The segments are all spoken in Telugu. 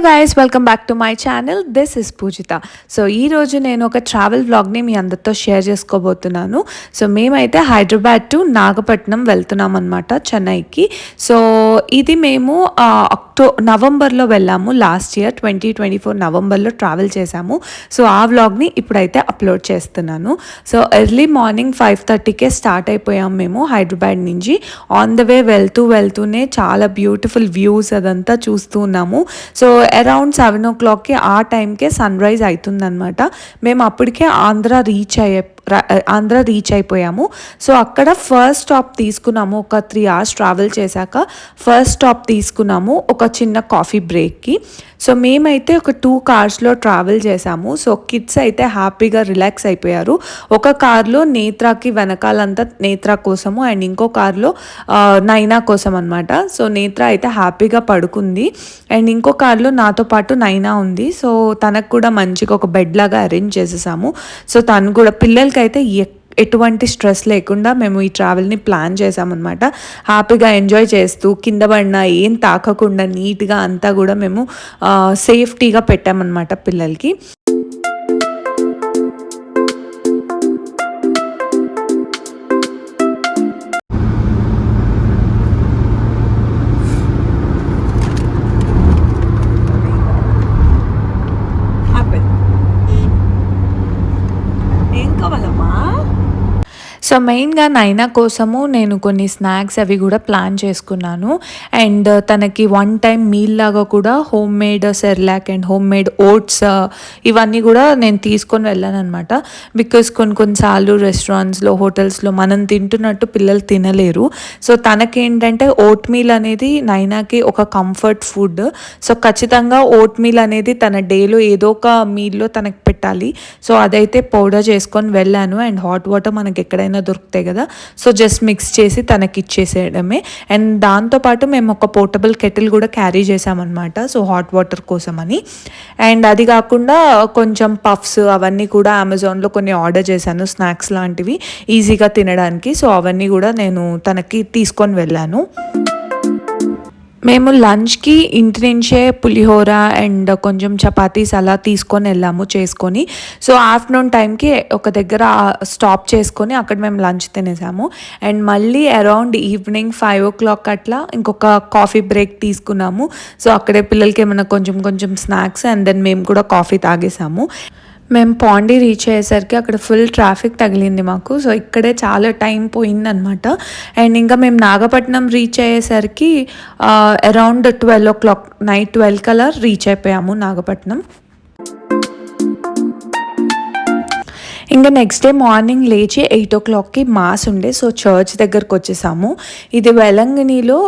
Guys, welcome back to my channel. This is Poojitha. So ఈరోజు నేను ఒక ట్రావెల్ వ్లాగ్ని మీ అందరితో షేర్ చేసుకోబోతున్నాను. సో మేమైతే హైదరాబాద్ టు నాగపట్నం వెళ్తున్నాం అనమాట, చెన్నైకి. సో ఇది మేము నవంబర్లో వెళ్ళాము. లాస్ట్ ఇయర్ 2024 నవంబర్లో ట్రావెల్ చేశాము. సో ఆ వ్లాగ్ని ఇప్పుడైతే అప్లోడ్ చేస్తున్నాను. సో ఎర్లీ మార్నింగ్ 5:30కే స్టార్ట్ అయిపోయాం మేము హైదరాబాద్ నుంచి. ఆన్ ద వే వెళ్తూనే చాలా బ్యూటిఫుల్ వ్యూస్ అదంతా చూస్తూ ఉన్నాము. సో అరౌండ్ 7 o'clockకి ఆ టైంకే సన్ రైజ్ అవుతుందన్నమాట. మేము అప్పటికే ఆంధ్ర రీచ్ అయిపోయాము. సో అక్కడ ఫస్ట్ స్టాప్ తీసుకున్నాము. ఒక 3 hours ట్రావెల్ చేశాక ఫస్ట్ స్టాప్ తీసుకున్నాము ఒక చిన్న కాఫీ బ్రేక్కి. సో మేమైతే ఒక 2 కార్స్లో ట్రావెల్ చేసాము. సో కిడ్స్ అయితే హ్యాపీగా రిలాక్స్ అయిపోయారు. ఒక కార్లో నేత్రాకి వెనకాలంతా నేత్రా కోసము, అండ్ ఇంకో కార్లో నైనా కోసం అనమాట. సో నేత్ర అయితే హ్యాపీగా పడుకుంది, అండ్ ఇంకో కార్లో నాతో పాటు నైనా ఉంది. సో తనకు కూడా మంచిగా ఒక బెడ్ లాగా అరేంజ్ చేసేసాము. సో తను కూడా పిల్లలకైతే ఎటువంటి స్ట్రెస్ లేకుండా మేము ఈ ట్రావెల్ని ప్లాన్ చేసామన్నమాట. హ్యాపీగా ఎంజాయ్ చేస్తూ కింద పడినా ఏం తాకకుండా నీట్గా అంతా కూడా మేము సేఫ్టీగా పెట్టామన్నమాట పిల్లలకి. సో మెయిన్గా నైనా కోసము నేను కొన్ని స్నాక్స్ అవి కూడా ప్లాన్ చేసుకున్నాను. అండ్ తనకి 1 time మీల్ లాగా కూడా home made Cerelac and home made oats ఇవన్నీ కూడా నేను తీసుకొని వెళ్ళాను అనమాట. బికాస్ కొన్నిసార్లు రెస్టారెంట్స్లో హోటల్స్లో మనం తింటున్నట్టు పిల్లలు తినలేరు. సో తనకేంటంటే ఓట్ మీల్ అనేది నైనాకి ఒక కంఫర్ట్ ఫుడ్. సో ఖచ్చితంగా ఓట్ మీల్ అనేది తన డేలో ఏదో ఒక మీల్లో తనకి పెట్టాలి. సో అదైతే పౌడర్ చేసుకొని వెళ్ళాను. అండ్ హాట్ వాటర్ మనకి ఎక్కడైనా దొరుకుతాయి కదా, సో జస్ట్ మిక్స్ చేసి తనకి ఇచ్చేసేయడమే. అండ్ దాంతోపాటు మేము ఒక పోర్టబుల్ కెటిల్ కూడా క్యారీ చేసామన్నమాట, సో హాట్ వాటర్ కోసం అని. అండ్ అది కాకుండా కొంచెం పఫ్స్ అవన్నీ కూడా అమెజాన్లో కొన్ని ఆర్డర్ చేశాను, స్నాక్స్ లాంటివి ఈజీగా తినడానికి. సో అవన్నీ కూడా నేను తనకి తీసుకొని వెళ్ళాను. మేము లంచ్కి ఇంటి నుంచే పులిహోర అండ్ కొంచెం చపాతీస్ అలా తీసుకొని వెళ్ళాము చేసుకొని. సో ఆఫ్టర్నూన్ టైంకి ఒక దగ్గర స్టాప్ చేసుకొని అక్కడ మేము లంచ్ తినేసాము. అండ్ మళ్ళీ అరౌండ్ ఈవినింగ్ 5 o'clock అట్లా ఇంకొక కాఫీ బ్రేక్ తీసుకున్నాము. సో అక్కడే పిల్లలకి ఏమైనా కొంచెం స్నాక్స్ అండ్ దెన్ మేము కూడా కాఫీ తాగేసాము. మేము పాండి రీచ్ అయ్యేసరికి అక్కడ ఫుల్ ట్రాఫిక్ తగిలింది మాకు. సో ఇక్కడే చాలా టైం పోయిందనమాట. అండ్ ఇంకా మేము నాగపట్నం రీచ్ అయ్యేసరికి అరౌండ్ 12 o'clock, నైట్ 12 కల్లా రీచ్ అయిపోయాము నాగపట్నం. ఇంకా నెక్స్ట్ డే మార్నింగ్ లేచి 8 o'clockకి మాస్ ఉండే. సో చర్చ్ దగ్గరకు వచ్చేసాము. ఇది వెలంగినిలో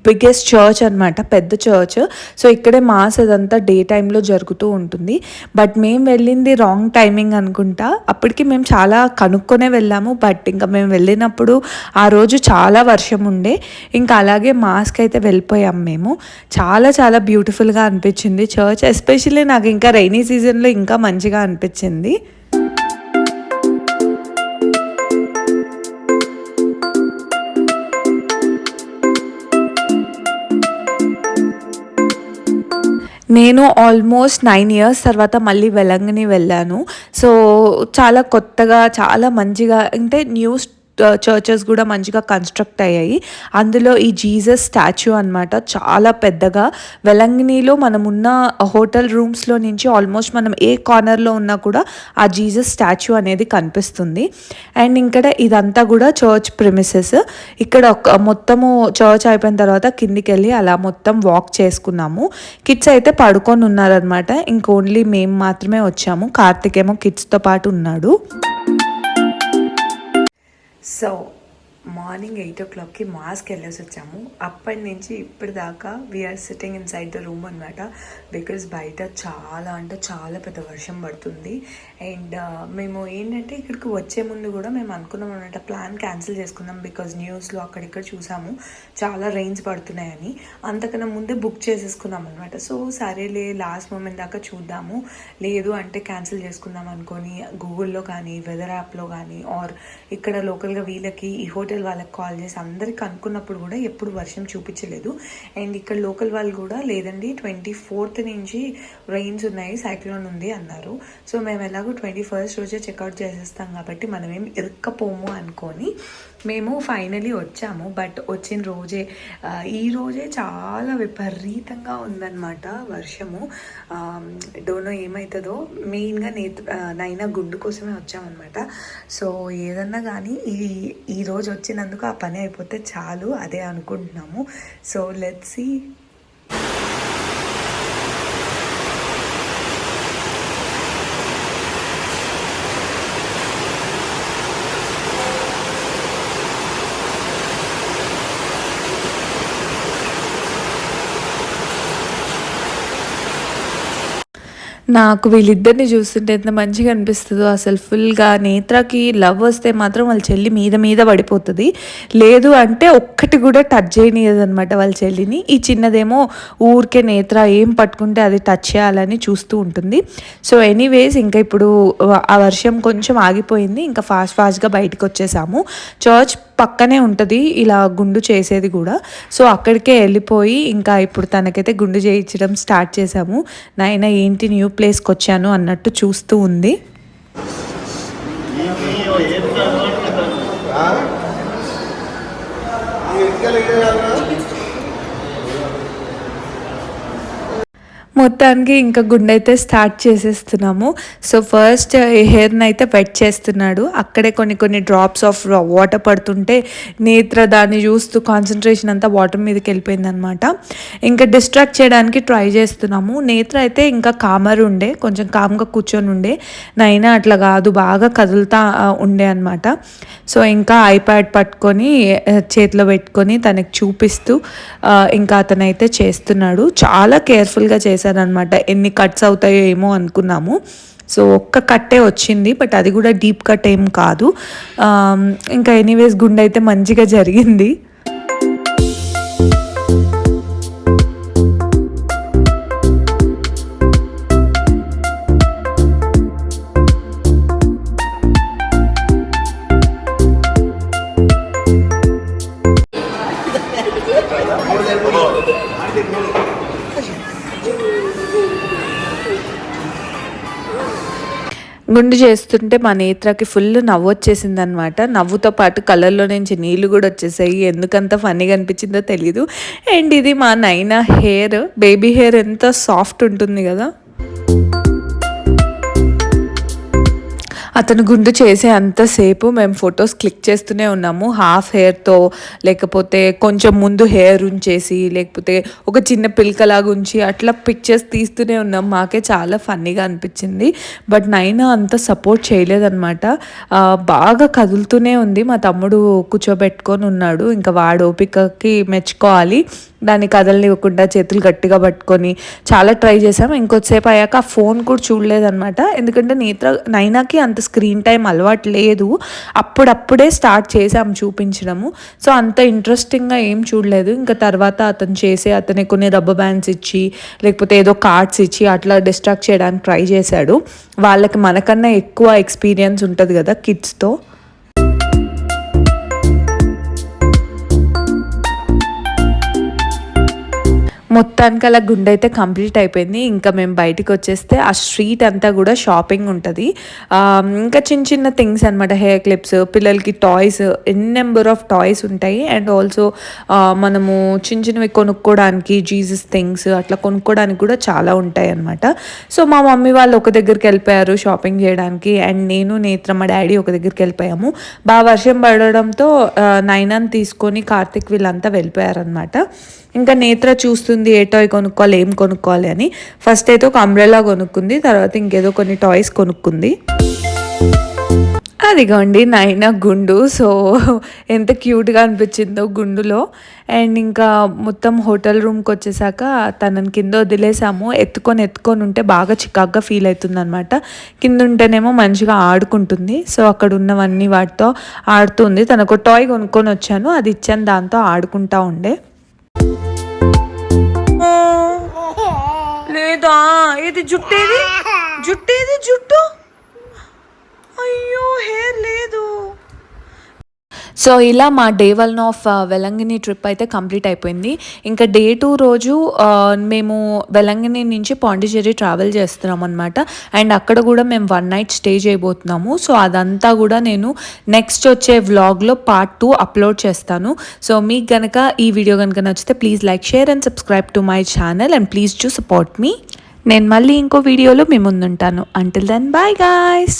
బిగ్గెస్ట్ చర్చ్ అనమాట, పెద్ద చర్చ్. సో ఇక్కడే మాస్ అదంతా డే టైంలో జరుగుతూ ఉంటుంది. బట్ మేము వెళ్ళింది రాంగ్ టైమింగ్ అనుకుంటా. అప్పటికి మేము చాలా కనుక్కొనే వెళ్ళాము. బట్ ఇంకా మేము వెళ్ళినప్పుడు ఆ రోజు చాలా వర్షం ఉండే. ఇంకా అలాగే మాస్కి అయితే వెళ్ళిపోయాం మేము. చాలా బ్యూటిఫుల్గా అనిపించింది చర్చ్. ఎస్పెషల్లీ నాకు ఇంకా రైనీ సీజన్లో ఇంకా మంచిగా అనిపించింది. నేను ఆల్మోస్ట్ 9 years తర్వాత మళ్ళీ వెలంగిని వెళ్ళాను. సో చాలా కొత్తగా, చాలా మంచిగా, అంటే న్యూ చర్చెస్ కూడా మంచిగా కన్స్ట్రక్ట్ అయ్యాయి. అందులో ఈ జీసస్ స్టాచ్యూ అనమాట, చాలా పెద్దగా. వెలంగినిలో మనం ఉన్న హోటల్ రూమ్స్లో నుంచి ఆల్మోస్ట్ మనం ఏ కార్నర్లో ఉన్నా కూడా ఆ జీసస్ స్టాచ్యూ అనేది కనిపిస్తుంది. అండ్ ఇక్కడ ఇదంతా కూడా చర్చ్ ప్రిమిసెస్. ఇక్కడ మొత్తము చర్చ్ అయిపోయిన తర్వాత కిందికి వెళ్ళి అలా మొత్తం వాక్ చేసుకున్నాము. కిడ్స్ అయితే పడుకొని ఉన్నారనమాట. ఓన్లీ మేము మాత్రమే వచ్చాము. కార్తిక్ ఏమో కిడ్స్తో పాటు ఉన్నాడు. సో మార్నింగ్ 8 o'clockకి మాస్కి వెళ్ళేసి వచ్చాము. అప్పటి నుంచి ఇప్పటిదాకా we're sitting in side the room అనమాట. బికాజ్ బయట చాలా అంటే చాలా పెద్ద వర్షం పడుతుంది. అండ్ మేము ఏంటంటే ఇక్కడికి వచ్చే ముందు కూడా మేము అనుకున్నాం అనమాట, ప్లాన్ క్యాన్సిల్ చేసుకున్నాం. బికాజ్ న్యూస్లో అక్కడిక్కడ చూసాము చాలా రెయిన్స్ పడుతున్నాయని. అంతకన్నా ముందే బుక్ చేసేసుకున్నాం అనమాట. సో సరేలే లాస్ట్ మూమెంట్ దాకా చూద్దాము, లేదు అంటే క్యాన్సిల్ చేసుకుందాం అనుకొని గూగుల్లో కానీ వెదర్ యాప్లో కానీ ఆర్ ఇక్కడ లోకల్గా వీళ్ళకి ఈ హోటల్ హాస్పిటల్ వాళ్ళకి కాల్ చేసి అందరికి అనుకున్నప్పుడు కూడా ఎప్పుడు వర్షం చూపించలేదు. అండ్ ఇక్కడ లోకల్ వాళ్ళు కూడా లేదండి 24th నుంచి రెయిన్స్ ఉన్నాయి, సైక్లోన్ ఉంది అన్నారు. సో మేము ఎలాగో 21st రోజే చెక్అవుట్ చేసేస్తాం కాబట్టి మనం ఏం ఇరుక్కపోము అనుకొని మేము ఫైనలీ వచ్చాము. బట్ వచ్చిన రోజే ఈ రోజే చాలా విపరీతంగా ఉందన్నమాట వర్షము. డోనో ఏమవుతుందో, మెయిన్గా నైనా గుండు కోసమే వచ్చామన్నమాట. సో ఏదన్నా కానీ ఈ రోజు వచ్చినందుకు ఆ పని అయిపోతే చాలు, అదే అనుకుంటున్నాము. So let's see. నాకు వీళ్ళిద్దరిని చూస్తుంటే ఎంత మంచిగా అనిపిస్తుందో అసలు. ఫుల్గా నేత్రకి లవ్ వస్తే మాత్రం వాళ్ళ చెల్లి మీద మీద పడిపోతుంది, లేదు అంటే ఒక్కటి కూడా టచ్ చేయనియదు అనమాట వాళ్ళ చెల్లిని. ఈ చిన్నదేమో ఊరికే నేత్ర ఏం పట్టుకుంటే అది టచ్ చేయాలని చూస్తూ ఉంటుంది. సో ఎనీవేస్ ఇంకా ఇప్పుడు ఆ వర్షం కొంచెం ఆగిపోయింది, ఇంకా ఫాస్ట్గా బయటకు వచ్చేసాము. చర్చ్ పక్కనే ఉంటుంది ఇలా గుండు చేసేది కూడా. సో అక్కడికే వెళ్ళిపోయి ఇంకా ఇప్పుడు తనకైతే గుండు చేయించడం స్టార్ట్ చేసాము. నాయన ఏంటి న్యూ ప్లేస్కి వచ్చాను అన్నట్టు చూస్తూ ఉంది. మొత్తానికి ఇంకా గుండె అయితే స్టార్ట్ చేసేస్తున్నాము. సో ఫస్ట్ హెయిర్ని అయితే వెట్ చేస్తున్నాడు. అక్కడే కొన్ని డ్రాప్స్ ఆఫ్ వాటర్ పడుతుంటే నేత్ర దాన్ని చూస్తూ కాన్సన్ట్రేషన్ అంతా వాటర్ మీదకి వెళ్ళిపోయింది అనమాట. ఇంకా డిస్ట్రాక్ట్ చేయడానికి ట్రై చేస్తున్నాము. నేత్ర అయితే ఇంకా కామర్ ఉండే, కొంచెం కామ్గా కూర్చొని ఉండే. నైనా అట్లా కాదు, బాగా కదులుతా ఉండే అనమాట. సో ఇంకా ఐప్యాడ్ పట్టుకొని చేతిలో పెట్టుకొని తనకి చూపిస్తూ ఇంకా అతనైతే చేస్తున్నాడు. చాలా కేర్ఫుల్గా చేశారనమాట. ఎన్ని కట్స్ అవుతాయో ఏమో అనుకున్నాము. సో ఒక్క కట్టే వచ్చింది, బట్ అది కూడా డీప్ కట్ ఏం కాదు. ఇంకా ఎనీవేస్ గుండె అయితే మంచిగా జరిగింది. గుండు చేస్తుంటే మా నేత్రకి ఫుల్ నవ్వు వచ్చేసింది అనమాట. నవ్వుతో పాటు కళ్ళల్లో నుంచి నీళ్ళు కూడా వచ్చేసాయి. ఎందుకంత ఫన్నీగా అనిపించిందో తెలీదు. అండ్ ఇది మా నైనా హెయిర్, బేబీ హెయిర్ ఎంత సాఫ్ట్ ఉంటుంది కదా. అతను గుండు చేసే అంతసేపు మేము ఫొటోస్ క్లిక్ చేస్తూనే ఉన్నాము. హాఫ్ హెయిర్తో, లేకపోతే కొంచెం ముందు హెయిర్ ఉంచేసి, లేకపోతే ఒక చిన్న పిల్కలాగా ఉంచి అట్లా పిక్చర్స్ తీస్తూనే ఉన్నాం. మాకే చాలా ఫన్నీగా అనిపించింది. బట్ నైనా అంత సపోర్ట్ చేయలేదన్నమాట. బాగా కదులుతూనే ఉంది. మా తమ్ముడు కూర్చోబెట్టుకొని ఉన్నాడు. ఇంకా వాడు ఓపికకి మెచ్చుకోవాలి. దాన్ని కదలనివ్వకుండా చేతులు గట్టిగా పట్టుకొని చాలా ట్రై చేసాం. ఇంకొద్దిసేపు అయ్యాక ఆ ఫోన్ కూడా చూడలేదన్నమాట. ఎందుకంటే నైనాకి అంత స్క్రీన్ టైం అలవాటు లేదు. అప్పుడప్పుడే స్టార్ట్ చేసాం చూపించడము. సో అంత ఇంట్రెస్టింగ్గా ఏం చూడలేదు. ఇంకా తర్వాత అతని కొన్ని రబ్బర్ బ్యాండ్స్ ఇచ్చి, లేకపోతే ఏదో కార్డ్స్ ఇచ్చి అట్లా డిస్ట్రాక్ట్ చేయడానికి ట్రై చేశాడు. వాళ్ళకి మనకన్నా ఎక్కువ ఎక్స్పీరియన్స్ ఉంటుంది కదా కిడ్స్తో. మొత్తానికి అలా గుండె అయితే కంప్లీట్ అయిపోయింది. ఇంకా మేము బయటికి వచ్చేస్తే ఆ స్ట్రీట్ అంతా కూడా షాపింగ్ ఉంటుంది. ఇంకా చిన్న చిన్న థింగ్స్ అనమాట, హెయిర్ క్లిప్స్, పిల్లలకి టాయ్స్, నెంబర్ ఆఫ్ టాయ్స్ ఉంటాయి. అండ్ ఆల్సో మనము చిన్న చిన్నవి కొనుక్కోవడానికి, జీసస్ థింగ్స్ అట్లా కొనుక్కోవడానికి కూడా చాలా ఉంటాయి అనమాట. సో మా మమ్మీ వాళ్ళు ఒక దగ్గరికి వెళ్ళిపోయారు షాపింగ్ చేయడానికి. అండ్ నేను, నేత్ర, మా డాడీ ఒక దగ్గరికి వెళ్ళిపోయాము. బాగా వర్షం పడడంతో నైనాని తీసుకొని కార్తిక్ వీళ్ళంతా వెళ్ళిపోయారనమాట. ఇంకా నేత్ర చూస్తుంది ఏ టాయ్ కొనుక్కోవాలి, ఏం కొనుక్కోవాలి అని. ఫస్ట్ అయితే ఒక అంబ్రెల్లా కొనుక్కుంది, తర్వాత ఇంకేదో కొన్ని టాయ్స్ కొనుక్కుంది. అదిగోండి నైనా గుండు. సో ఎంత క్యూట్గా అనిపించిందో గుండులో. అండ్ ఇంకా మొత్తం హోటల్ రూమ్కి వచ్చేసాక తనని కింద వదిలేసాము. ఎత్తుకొని ఉంటే బాగా చికాగ్గా ఫీల్ అవుతుంది అనమాట. కింద ఉంటేనేమో మంచిగా ఆడుకుంటుంది. సో అక్కడ ఉన్నవన్నీ వాటితో ఆడుతుంది. తనకు టాయ్ కొనుక్కొని వచ్చాను, అది ఇచ్చాను, దాంతో ఆడుకుంటా ఉండే. లేదా ఇది జుట్టు, అయ్యో హెయిర్ లేదు. సో ఇలా మా డే 1 ఆఫ్ వెలంగిని ట్రిప్ అయితే కంప్లీట్ అయిపోయింది. ఇంకా డే 2 రోజు మేము వెలంగిని నుంచి పాండిచ్చేరి ట్రావెల్ చేస్తున్నాం అనమాట. అండ్ అక్కడ కూడా మేము 1 నైట్ స్టే చేయబోతున్నాము. సో అదంతా కూడా నేను నెక్స్ట్ వచ్చే వ్లాగ్లో పార్ట్ 2 అప్లోడ్ చేస్తాను. సో మీకు కనుక ఈ వీడియో కనుక నచ్చితే please like, share and subscribe to my channel and please do support me. నేను మళ్ళీ ఇంకో వీడియోలో మీ ముందుంటాను. Until then bye guys.